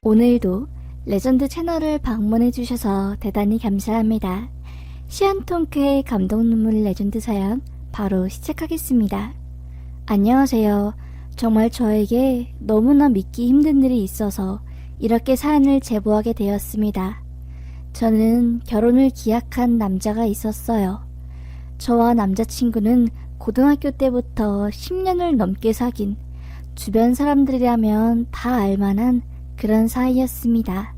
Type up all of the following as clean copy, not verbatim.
오늘도 레전드 채널을 방문해주셔서 대단히 감사합니다. 시안통크의 감동 눈물 레전드 사연 바로 시작하겠습니다. 안녕하세요. 정말 저에게 너무나 믿기 힘든 일이 있어서 이렇게 사연을 제보하게 되었습니다. 저는 결혼을 기약한 남자가 있었어요. 저와 남자친구는 고등학교 때부터 10년을 넘게 사귄 주변 사람들이라면 다 알만한 그런 사이였습니다.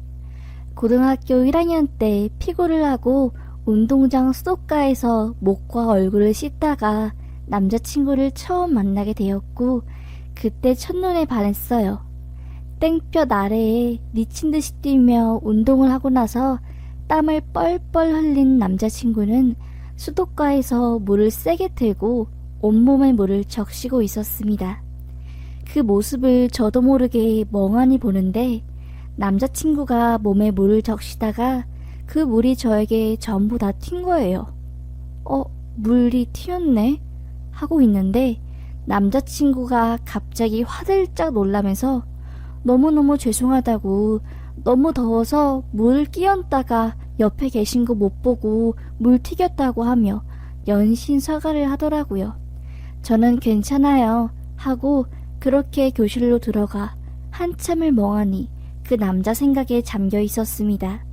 고등학교 1학년 때 피고를 하고 운동장 수도가에서 목과 얼굴을 씻다가 남자친구를 처음 만나게 되었고 그때 첫눈에 반했어요. 땡볕 아래에 미친 듯이 뛰며 운동을 하고 나서 땀을 뻘뻘 흘린 남자친구는 수도가에서 물을 세게 틀고 온몸에 물을 적시고 있었습니다. 그 모습을 저도 모르게 멍하니 보는데 남자친구가 몸에 물을 적시다가 그 물이 저에게 전부 다 튄 거예요. 물이 튀었네? 하고 있는데 남자친구가 갑자기 화들짝 놀라면서 너무너무 죄송하다고 너무 더워서 물을 끼얹다가 옆에 계신 거 못 보고 물 튀겼다고 하며 연신 사과를 하더라고요. 저는 괜찮아요 하고 그렇게 교실로 들어가 한참을 멍하니 그 남자 생각에 잠겨 있었습니다.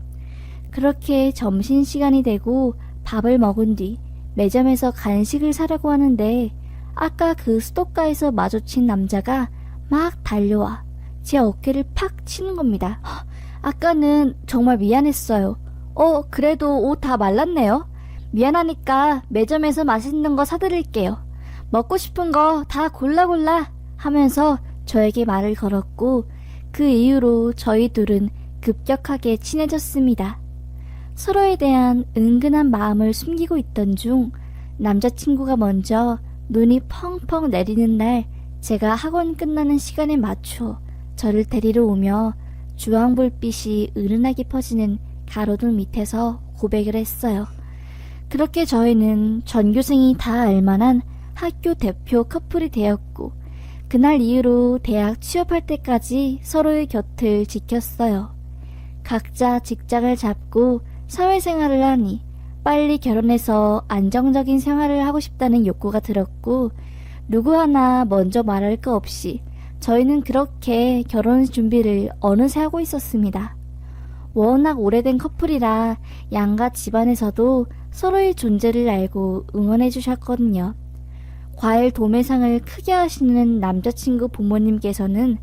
그렇게 점심시간이 되고 밥을 먹은 뒤 매점에서 간식을 사려고 하는데 아까 그 수도가에서 마주친 남자가 막 달려와 제 어깨를 팍 치는 겁니다. 아까는 정말 미안했어요. 그래도 옷 다 말랐네요. 미안하니까 매점에서 맛있는 거 사드릴게요. 먹고 싶은 거 다 골라 하면서 저에게 말을 걸었고 그 이후로 저희 둘은 급격하게 친해졌습니다. 서로에 대한 은근한 마음을 숨기고 있던 중 남자친구가 먼저 눈이 펑펑 내리는 날 제가 학원 끝나는 시간에 맞춰 저를 데리러 오며 주황불빛이 은은하게 퍼지는 가로등 밑에서 고백을 했어요. 그렇게 저희는 전교생이 다 알만한 학교 대표 커플이 되었고 그날 이후로 대학 취업할 때까지 서로의 곁을 지켰어요. 각자 직장을 잡고 사회생활을 하니 빨리 결혼해서 안정적인 생활을 하고 싶다는 욕구가 들었고 누구 하나 먼저 말할 거 없이 저희는 그렇게 결혼 준비를 어느새 하고 있었습니다. 워낙 오래된 커플이라 양가 집안에서도 서로의 존재를 알고 응원해 주셨거든요. 과일 도매상을 크게 하시는 남자친구 부모님께서는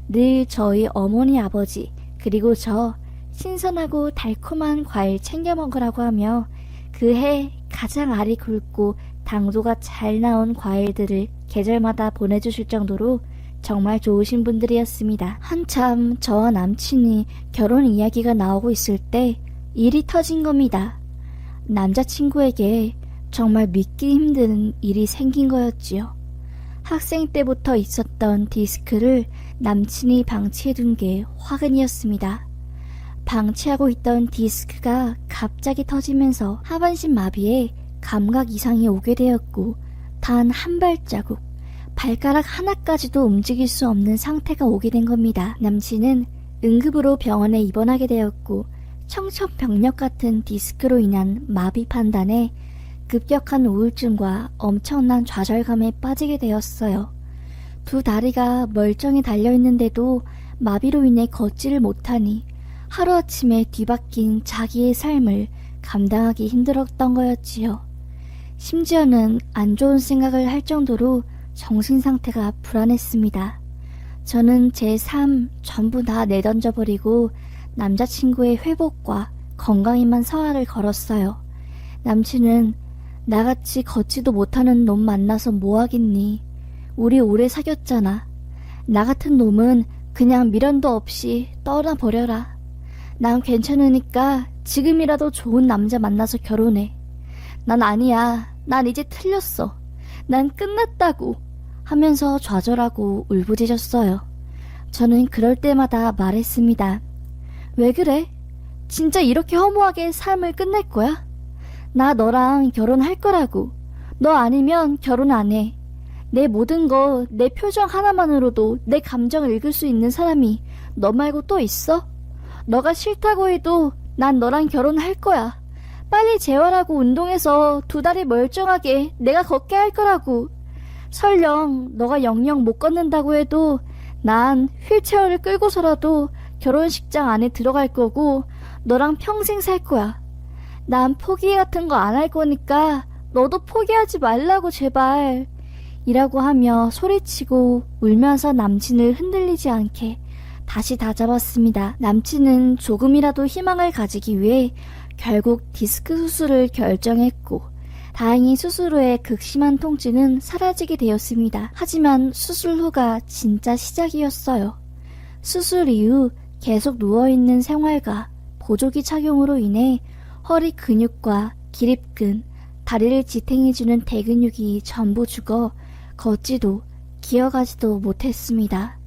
늘 저희 어머니 아버지 그리고 저 신선하고 달콤한 과일 챙겨 먹으라고 하며 그해 가장 알이 굵고 당도가 잘 나온 과일들을 계절마다 보내주실 정도로 정말 좋으신 분들이었습니다. 한참 저와 남친이 결혼 이야기가 나오고 있을 때 일이 터진 겁니다. 남자친구에게 정말 믿기 힘든 일이 생긴 거였지요. 학생 때부터 있었던 디스크를 남친이 방치해둔 게 화근이었습니다. 방치하고 있던 디스크가 갑자기 터지면서 하반신 마비에 감각 이상이 오게 되었고 단 한 발자국, 발가락 하나까지도 움직일 수 없는 상태가 오게 된 겁니다. 남친은 응급으로 병원에 입원하게 되었고 청천벽력 같은 디스크로 인한 마비 판단에 급격한 우울증과 엄청난 좌절감에 빠지게 되었어요. 두 다리가 멀쩡히 달려있는데도 마비로 인해 걷지를 못하니 하루아침에 뒤바뀐 자기의 삶을 감당하기 힘들었던 거였지요. 심지어는 안 좋은 생각을 할 정도로 정신상태가 불안했습니다. 저는 제 삶 전부 다 내던져버리고 남자친구의 회복과 건강에만 서화를 걸었어요. 남친은 나같이 걷지도 못하는 놈 만나서 뭐하겠니? 우리 오래 사귀었잖아. 나 같은 놈은 그냥 미련도 없이 떠나버려라. 난 괜찮으니까 지금이라도 좋은 남자 만나서 결혼해. 난 아니야. 난 이제 틀렸어. 난 끝났다고 하면서 좌절하고 울부짖었어요. 저는 그럴 때마다 말했습니다. 왜 그래? 진짜 이렇게 허무하게 삶을 끝낼 거야? 나 너랑 결혼할 거라고. 너 아니면 결혼 안 해. 내 모든 거, 내 표정 하나만으로도 내 감정을 읽을 수 있는 사람이 너 말고 또 있어? 너가 싫다고 해도 난 너랑 결혼할 거야. 빨리 재활하고 운동해서 두 다리 멀쩡하게 내가 걷게 할 거라고. 설령 너가 영영 못 걷는다고 해도 난 휠체어를 끌고서라도 결혼식장 안에 들어갈 거고 너랑 평생 살 거야. 난 포기 같은 거 안 할 거니까 너도 포기하지 말라고 제발. 이라고 하며 소리치고 울면서 남친을 흔들리지 않게 다시 다잡았습니다. 남친은 조금이라도 희망을 가지기 위해 결국 디스크 수술을 결정했고 다행히 수술 후에 극심한 통증은 사라지게 되었습니다. 하지만 수술 후가 진짜 시작이었어요. 수술 이후 계속 누워있는 생활과 보조기 착용으로 인해 허리 근육과 기립근, 다리를 지탱해주는 대근육이 전부 죽어 걷지도 기어가지도 못했습니다.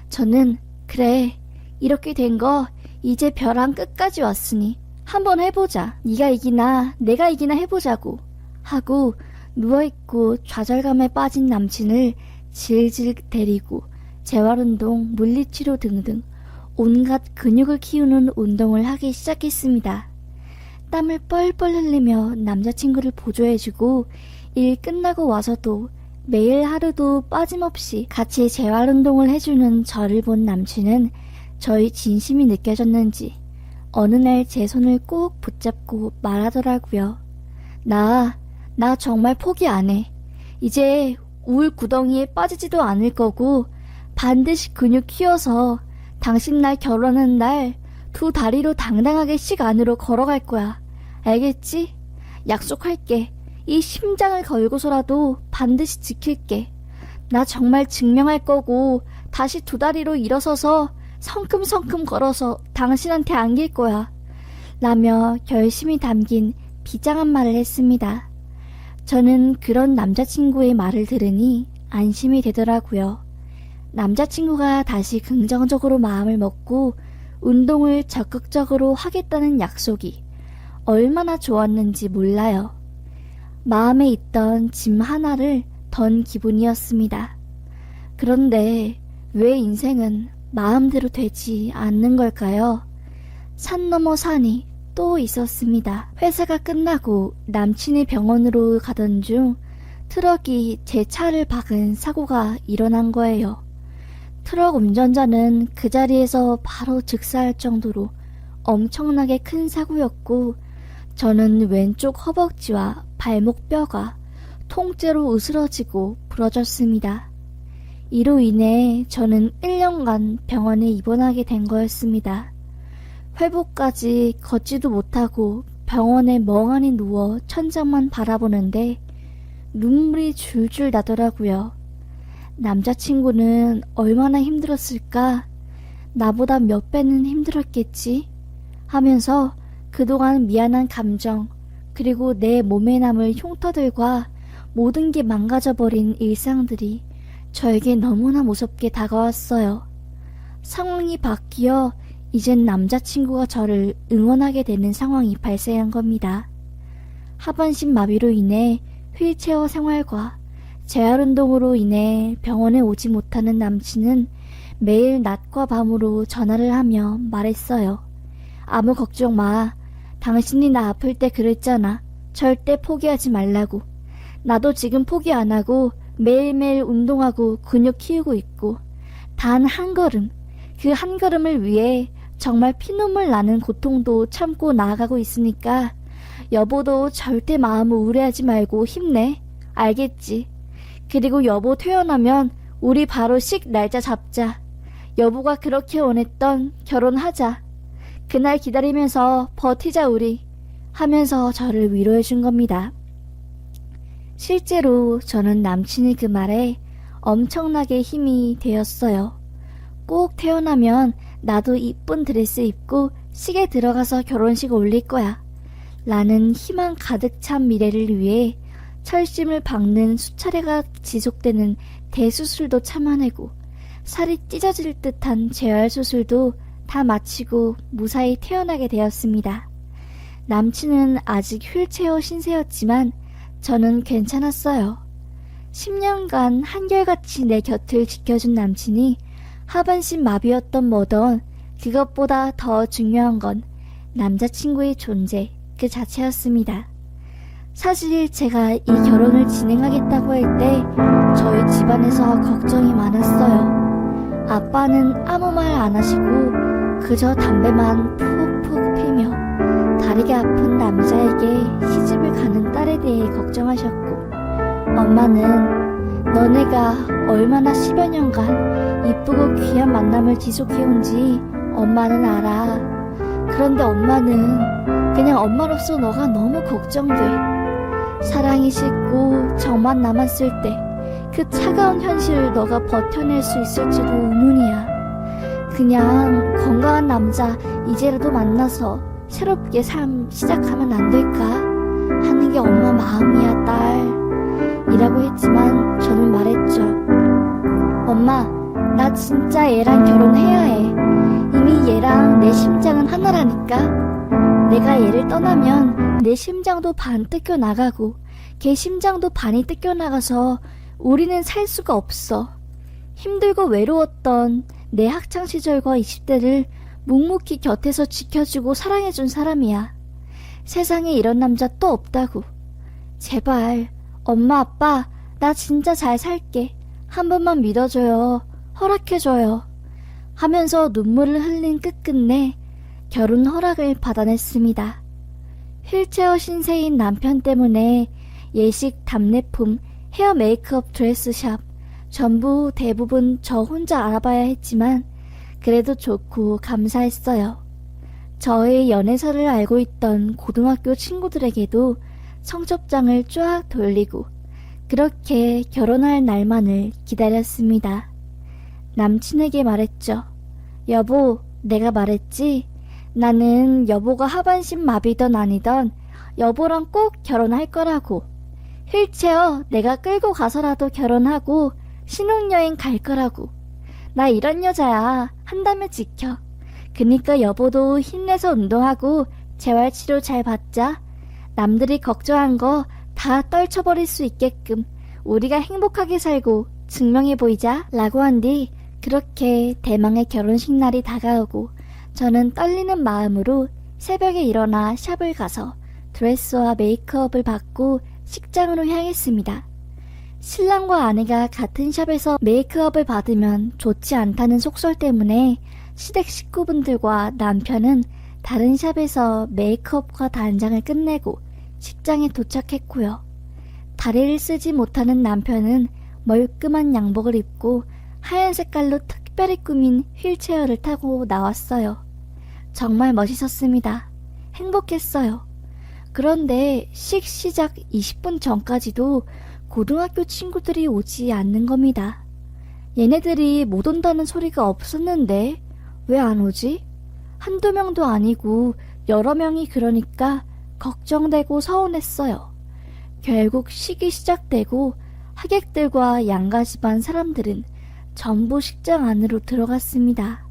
저는 그래, 이렇게 된 거 이제 벼랑 끝까지 왔으니 한번 해보자. 네가 이기나 내가 이기나 해보자고 하고 누워있고 좌절감에 빠진 남친을 질질 데리고 재활운동, 물리치료 등등 온갖 근육을 키우는 운동을 하기 시작했습니다. 땀을 뻘뻘 흘리며 남자친구를 보조해주고 일 끝나고 와서도 매일 하루도 빠짐없이 같이 재활운동을 해주는 저를 본 남친은 저의 진심이 느껴졌는지 어느 날 제 손을 꼭 붙잡고 말하더라고요. 나 정말 포기 안 해. 이제 우울 구덩이에 빠지지도 않을 거고 반드시 근육 키워서 당신 날 결혼하는 날 두 다리로 당당하게 식 안으로 걸어갈 거야. 알겠지? 약속할게. 이 심장을 걸고서라도 반드시 지킬게. 나 정말 증명할 거고 다시 두 다리로 일어서서 성큼성큼 걸어서 당신한테 안길 거야. 라며 결심이 담긴 비장한 말을 했습니다. 저는 그런 남자친구의 말을 들으니 안심이 되더라고요. 남자친구가 다시 긍정적으로 마음을 먹고 운동을 적극적으로 하겠다는 약속이 얼마나 좋았는지 몰라요. 마음에 있던 짐 하나를 던 기분이었습니다. 그런데 왜 인생은 마음대로 되지 않는 걸까요? 산 넘어 산이 또 있었습니다. 회사가 끝나고 남친이 병원으로 가던 중 트럭이 제 차를 박은 사고가 일어난 거예요. 트럭 운전자는 그 자리에서 바로 즉사할 정도로 엄청나게 큰 사고였고 저는 왼쪽 허벅지와 발목 뼈가 통째로 으스러지고 부러졌습니다. 이로 인해 저는 1년간 병원에 입원하게 된 거였습니다. 회복까지 걷지도 못하고 병원에 멍하니 누워 천장만 바라보는데 눈물이 줄줄 나더라고요. 남자친구는 얼마나 힘들었을까? 나보다 몇 배는 힘들었겠지? 하면서 그동안 미안한 감정, 그리고 내 몸에 남을 흉터들과 모든 게 망가져버린 일상들이 저에게 너무나 무섭게 다가왔어요. 상황이 바뀌어 이젠 남자친구가 저를 응원하게 되는 상황이 발생한 겁니다. 하반신 마비로 인해 휠체어 생활과 재활운동으로 인해 병원에 오지 못하는 남친은 매일 낮과 밤으로 전화를 하며 말했어요. 아무 걱정 마. 당신이 나 아플 때 그랬잖아. 절대 포기하지 말라고. 나도 지금 포기 안 하고 매일매일 운동하고 근육 키우고 있고 단 한 걸음, 그 한 걸음을 위해 정말 피눈물 나는 고통도 참고 나아가고 있으니까 여보도 절대 마음을 우울해하지 말고 힘내. 알겠지? 그리고 여보 퇴원하면 우리 바로 식 날짜 잡자. 여보가 그렇게 원했던 결혼하자. 그날 기다리면서 버티자 우리. 하면서 저를 위로해 준 겁니다. 실제로 저는 남친이 그 말에 엄청나게 힘이 되었어요. 꼭 태어나면 나도 이쁜 드레스 입고 식에 들어가서 결혼식 올릴 거야. 라는 희망 가득 찬 미래를 위해 철심을 박는 수차례가 지속되는 대수술도 참아내고 살이 찢어질 듯한 재활수술도 다 마치고 무사히 태어나게 되었습니다. 남친은 아직 휠체어 신세였지만 저는 괜찮았어요. 10년간 한결같이 내 곁을 지켜준 남친이 하반신 마비였던 뭐던 그것보다 더 중요한 건 남자친구의 존재 그 자체였습니다. 사실 제가 이 결혼을 진행하겠다고 할 때 저희 집안에서 걱정이 많았어요. 아빠는 아무 말 안 하시고 그저 담배만 푹푹 피며 다리가 아픈 남자에게 시집을 가는 딸에 대해 걱정하셨고, 엄마는 너네가 얼마나 10여 년간 이쁘고 귀한 만남을 지속해온지 엄마는 알아. 그런데 엄마는 그냥 엄마로서 너가 너무 걱정돼. 사랑이 식고 정만 남았을 때 그 차가운 현실을 너가 버텨낼 수 있을지도 의문이야. 그냥 건강한 남자 이제라도 만나서 새롭게 삶 시작하면 안 될까 하는 게 엄마 마음이야, 딸. 이라고 했지만 저는 말했죠. 엄마, 나 진짜 얘랑 결혼해야 해. 이미 얘랑 내 심장은 하나라니까. 내가 얘를 떠나면 내 심장도 반 뜯겨 나가고 걔 심장도 반이 뜯겨 나가서 우리는 살 수가 없어. 힘들고 외로웠던 내 학창시절과 20대를 묵묵히 곁에서 지켜주고 사랑해준 사람이야. 세상에 이런 남자 또 없다고. 제발 엄마 아빠 나 진짜 잘 살게. 한 번만 믿어줘요. 허락해줘요. 하면서 눈물을 흘린 끝끝내 결혼 허락을 받아냈습니다. 휠체어 신세인 남편 때문에 예식, 답례품, 헤어 메이크업, 드레스샵 전부 대부분 저 혼자 알아봐야 했지만 그래도 좋고 감사했어요. 저의 연애사를 알고 있던 고등학교 친구들에게도 청첩장을 쫙 돌리고 그렇게 결혼할 날만을 기다렸습니다. 남친에게 말했죠. 여보, 내가 말했지? 나는 여보가 하반신 마비던 아니던 여보랑 꼭 결혼할 거라고. 휠체어 내가 끌고 가서라도 결혼하고 신혼여행 갈 거라고. 나 이런 여자야. 한다면 지켜. 그니까 여보도 힘내서 운동하고 재활치료 잘 받자. 남들이 걱정한 거 다 떨쳐버릴 수 있게끔 우리가 행복하게 살고 증명해 보이자 라고 한 뒤 그렇게 대망의 결혼식 날이 다가오고 저는 떨리는 마음으로 새벽에 일어나 샵을 가서 드레스와 메이크업을 받고 식장으로 향했습니다. 신랑과 아내가 같은 샵에서 메이크업을 받으면 좋지 않다는 속설 때문에 시댁 식구분들과 남편은 다른 샵에서 메이크업과 단장을 끝내고 식장에 도착했고요. 다리를 쓰지 못하는 남편은 멀끔한 양복을 입고 하얀 색깔로 특별히 꾸민 휠체어를 타고 나왔어요. 정말 멋있었습니다. 행복했어요. 그런데 시작 20분 전까지도 고등학교 친구들이 오지 않는 겁니다. 얘네들이 못 온다는 소리가 없었는데 왜 안 오지? 한두 명도 아니고 여러 명이 그러니까 걱정되고 서운했어요. 결국 식이 시작되고 하객들과 양가 집안 사람들은 전부 식장 안으로 들어갔습니다.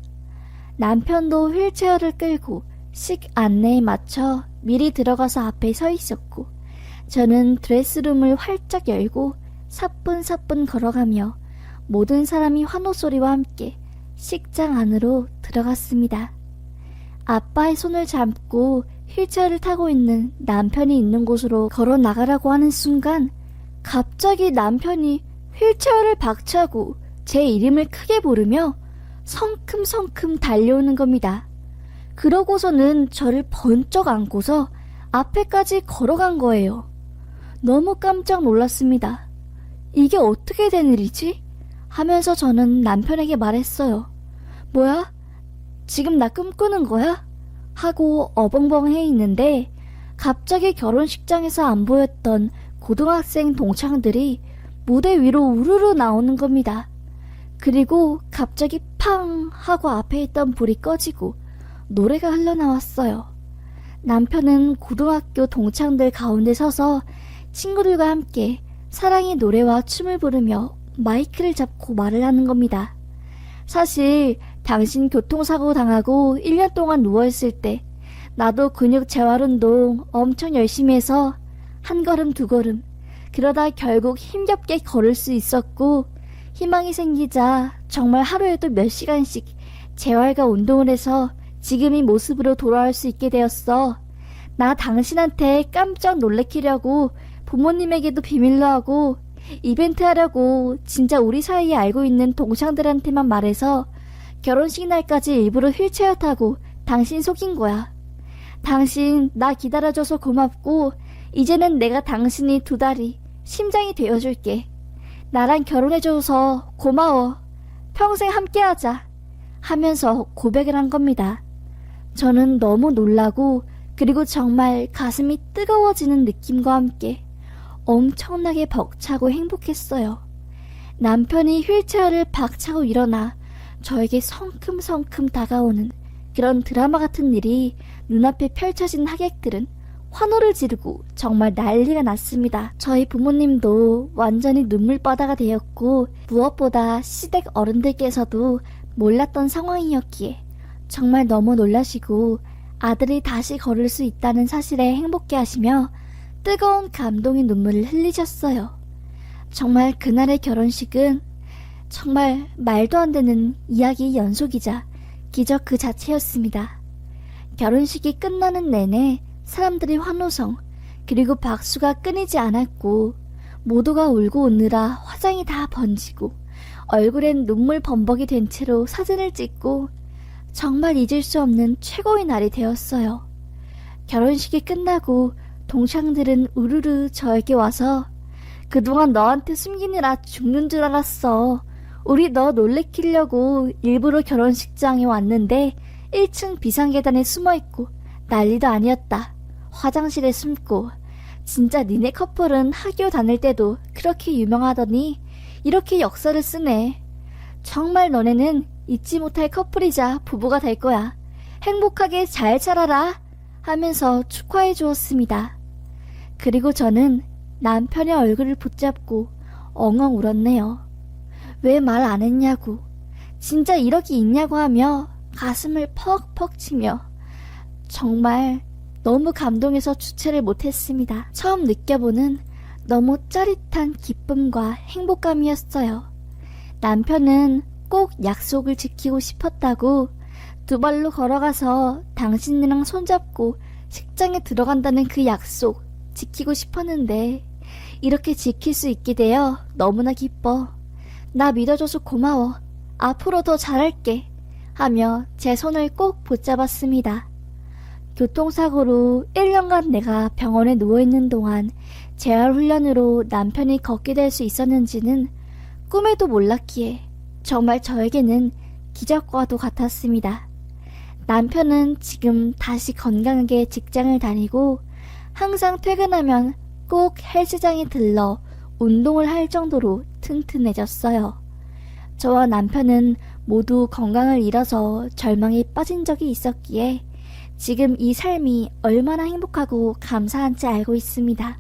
남편도 휠체어를 끌고 식 안내에 맞춰 미리 들어가서 앞에 서 있었고 저는 드레스룸을 활짝 열고 사뿐사뿐 걸어가며 모든 사람이 환호 소리와 함께 식장 안으로 들어갔습니다. 아빠의 손을 잡고 휠체어를 타고 있는 남편이 있는 곳으로 걸어 나가라고 하는 순간 갑자기 남편이 휠체어를 박차고 제 이름을 크게 부르며 성큼성큼 달려오는 겁니다. 그러고서는 저를 번쩍 안고서 앞에까지 걸어간 거예요. 너무 깜짝 놀랐습니다. 이게 어떻게 된 일이지? 하면서 저는 남편에게 말했어요. 뭐야? 지금 나 꿈꾸는 거야? 하고 어벙벙해 있는데 갑자기 결혼식장에서 안 보였던 고등학생 동창들이 무대 위로 우르르 나오는 겁니다. 그리고 갑자기 팡 하고 앞에 있던 불이 꺼지고 노래가 흘러나왔어요. 남편은 고등학교 동창들 가운데 서서 친구들과 함께 사랑의 노래와 춤을 부르며 마이크를 잡고 말을 하는 겁니다. 사실 당신 교통사고 당하고 1년 동안 누워있을 때 나도 근육 재활운동 엄청 열심히 해서 한 걸음 두 걸음 그러다 결국 힘겹게 걸을 수 있었고 희망이 생기자 정말 하루에도 몇 시간씩 재활과 운동을 해서 지금 이 모습으로 돌아올 수 있게 되었어. 나 당신한테 깜짝 놀래키려고 부모님에게도 비밀로 하고 이벤트 하려고 진짜 우리 사이에 알고 있는 동창들한테만 말해서 결혼식 날까지 일부러 휠체어 타고 당신 속인 거야. 당신 나 기다려줘서 고맙고 이제는 내가 당신이 두 다리 심장이 되어줄게. 나랑 결혼해줘서 고마워. 평생 함께하자. 하면서 고백을 한 겁니다. 저는 너무 놀라고 그리고 정말 가슴이 뜨거워지는 느낌과 함께 엄청나게 벅차고 행복했어요. 남편이 휠체어를 박차고 일어나 저에게 성큼성큼 다가오는 그런 드라마 같은 일이 눈앞에 펼쳐진 하객들은 환호를 지르고 정말 난리가 났습니다. 저희 부모님도 완전히 눈물바다가 되었고 무엇보다 시댁 어른들께서도 몰랐던 상황이었기에 정말 너무 놀라시고 아들이 다시 걸을 수 있다는 사실에 행복해하시며 뜨거운 감동의 눈물을 흘리셨어요. 정말 그날의 결혼식은 정말 말도 안 되는 이야기의 연속이자 기적 그 자체였습니다. 결혼식이 끝나는 내내 사람들의 환호성 그리고 박수가 끊이지 않았고 모두가 울고 웃느라 화장이 다 번지고 얼굴엔 눈물 범벅이 된 채로 사진을 찍고 정말 잊을 수 없는 최고의 날이 되었어요. 결혼식이 끝나고 동창들은 우르르 저에게 와서 그동안 너한테 숨기느라 죽는 줄 알았어. 우리 너 놀래키려고 일부러 결혼식장에 왔는데 1층 비상계단에 숨어있고 난리도 아니었다. 화장실에 숨고 진짜 니네 커플은 학교 다닐 때도 그렇게 유명하더니 이렇게 역사를 쓰네. 정말 너네는 잊지 못할 커플이자 부부가 될 거야. 행복하게 잘 자라라 하면서 축하해 주었습니다. 그리고 저는 남편의 얼굴을 붙잡고 엉엉 울었네요. 왜 말 안 했냐고, 진짜 이렇게 있냐고 하며 가슴을 퍽퍽 치며 정말 너무 감동해서 주체를 못했습니다. 처음 느껴보는 너무 짜릿한 기쁨과 행복감이었어요. 남편은 꼭 약속을 지키고 싶었다고 두 발로 걸어가서 당신이랑 손잡고 식장에 들어간다는 그 약속 지키고 싶었는데 이렇게 지킬 수 있게 되어 너무나 기뻐. 나 믿어줘서 고마워. 앞으로 더 잘할게 하며 제 손을 꼭 붙잡았습니다. 교통사고로 1년간 내가 병원에 누워있는 동안 재활훈련으로 남편이 걷게 될 수 있었는지는 꿈에도 몰랐기에 정말 저에게는 기적과도 같았습니다. 남편은 지금 다시 건강하게 직장을 다니고 항상 퇴근하면 꼭 헬스장에 들러 운동을 할 정도로 튼튼해졌어요. 저와 남편은 모두 건강을 잃어서 절망에 빠진 적이 있었기에 지금 이 삶이 얼마나 행복하고 감사한지 알고 있습니다.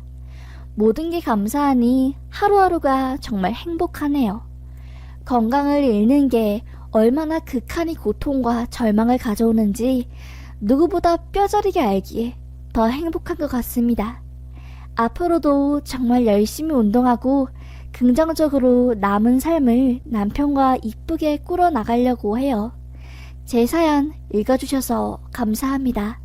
모든 게 감사하니 하루하루가 정말 행복하네요. 건강을 잃는 게 얼마나 극한의 고통과 절망을 가져오는지 누구보다 뼈저리게 알기에 더 행복한 것 같습니다. 앞으로도 정말 열심히 운동하고 긍정적으로 남은 삶을 남편과 이쁘게 꾸려나가려고 해요. 제 사연 읽어주셔서 감사합니다.